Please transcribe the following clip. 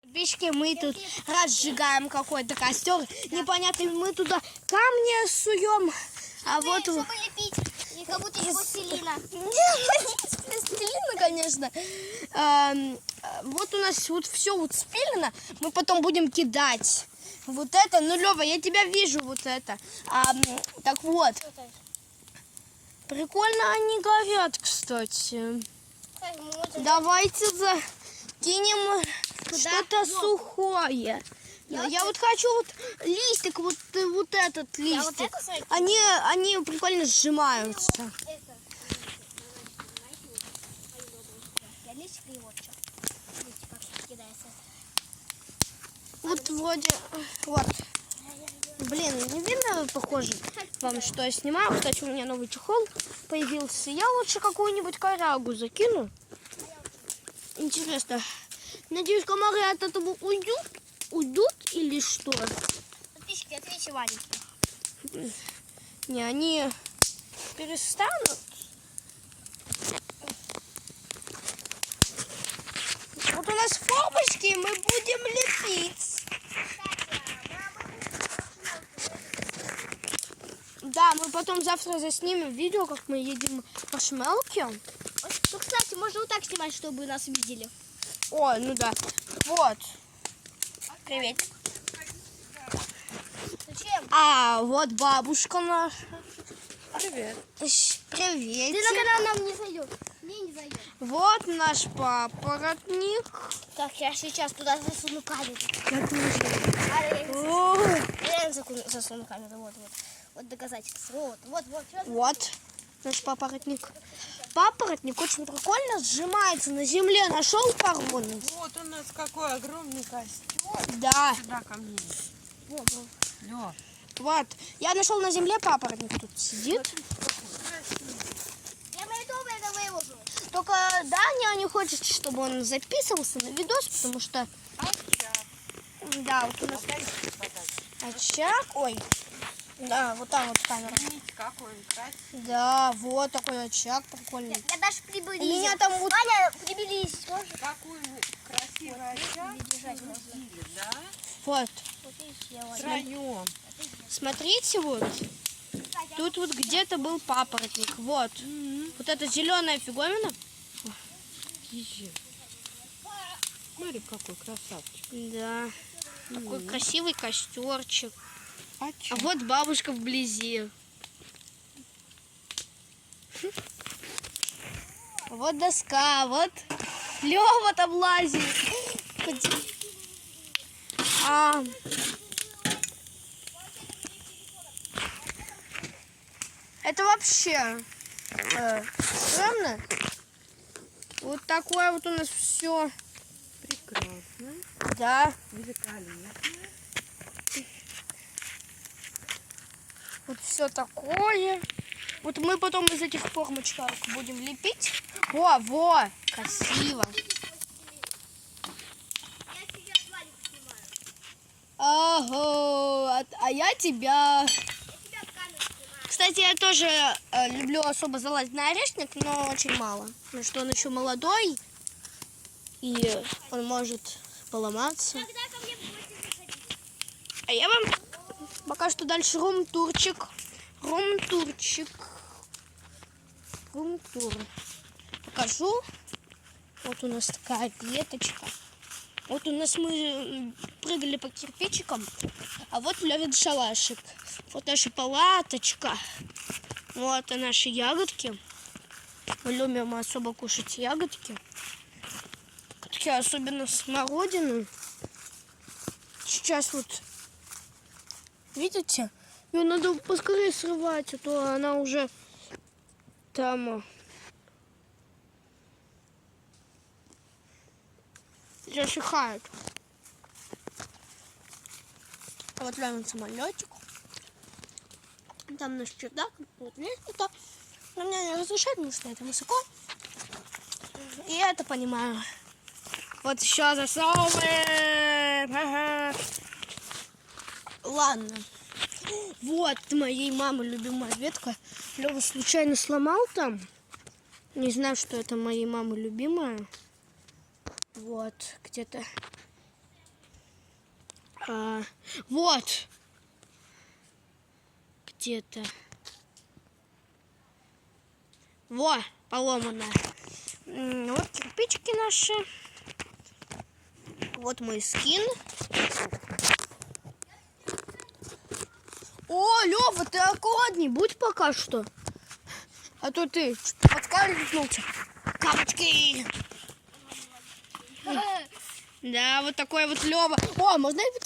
Подписчики, мы тут разжигаем какой-то костер. Непонятно, мы туда камни суем. А вот... Чтобы лепить, и как будто из пластилина. Нет, из пластилина, конечно. Вот у нас вот все вот спилено. Мы потом будем кидать. Вот это, ну, Лёва, я тебя вижу, вот это. Так вот. Прикольно они горят, кстати. Давайте закинем что-то сухое. Я вот хочу вот листик, вот этот листик. Они прикольно сжимаются. Вот вроде, вот. Блин, не видно, похоже вам, что я снимаю. Кстати, у меня новый чехол появился. Я лучше какую-нибудь корягу закину. Интересно. Надеюсь, комары от этого уйдут или что? Подписчики, ответьте Ванечке. Не, они перестанут. Вот у нас формочки, и мы будем лепить. Да, мы потом завтра заснимем видео, как мы едем по шмелке. Ну, кстати, можно вот так снимать, чтобы нас видели. О, ну да. Вот. Привет. Зачем? А, вот бабушка наша. Привет. Привет. Ты на канал нам не зайдет. Мне не зайдет. Вот наш папоротник. Так, я сейчас туда засуну камеру. Я тоже. Я засуну камеру. Вот доказательство. Вот. Вот наш папоротник. Папоротник очень прикольно сжимается на земле. Нашел корону? Вот у нас какой огромный костер. Да. Сюда ко мне. Лё. Вот. Я нашел на земле папоротник. Тут сидит. Я на ютуб это выложу. Только Даня не хочет, чтобы он записывался на видос, потому что... Да, вот у нас очаг. Ой. Да, вот там вот камера. Видите, какой он красивый. Да, вот такой очаг прикольный. Я даже приблизил. У меня там вот... Ваня, приблизь. Можешь? Какой красивый очаг. Видели, да? Вот. Втроем. Смотрите, вот. Тут вот где-то был папоротник. Вот. Вот эта зеленая фиговина. Езжай. Смотри, какой красавчик. Да. Такой красивый костерчик. А А вот бабушка вблизи. Вот доска, вот Лёва там лазит. Это вообще странно. Вот такое вот у нас все. Прекрасно. Да. Великолепно. Вот все такое. Вот мы потом из этих формочек будем лепить. Во, красиво. Я тебя с Валиком снимаю. Ага, а я тебя. Я тебя в камеру снимаю. Кстати, я тоже люблю особо залазить на орешник, но очень мало. Потому что он еще молодой, и он может поломаться. Когда ко мне будете заходить? А я вам пока что дальше рум-турчик. Рум-тур. Покажу. Вот у нас такая веточка. Вот у нас мы прыгали по кирпичикам. А вот Лёвин шалашик. Вот наша палаточка. Вот и наши ягодки. Мы любим особо кушать ягодки. Такие особенно смородину. Сейчас вот, видите? Ее надо поскорее срывать, а то она уже там засыхает. А вот рядом самолетик. Там наш чердак. Вот лестница. Но меня не разрешает, потому что это высоко. И я это понимаю. Вот еще засовываем. Ага. Ладно. Вот моей мамы любимая ветка. Лёва случайно сломал там. Не знаю, что это моей мамы любимая. Вот, где-то Вот. Где-то. Во, поломано. Вот кирпичики наши. Вот мой скин. О, Лёва, ты аккуратней, будь пока что. А то ты подскользнулся. Капочки. Да, вот такой вот Лёва. О, можно я тебе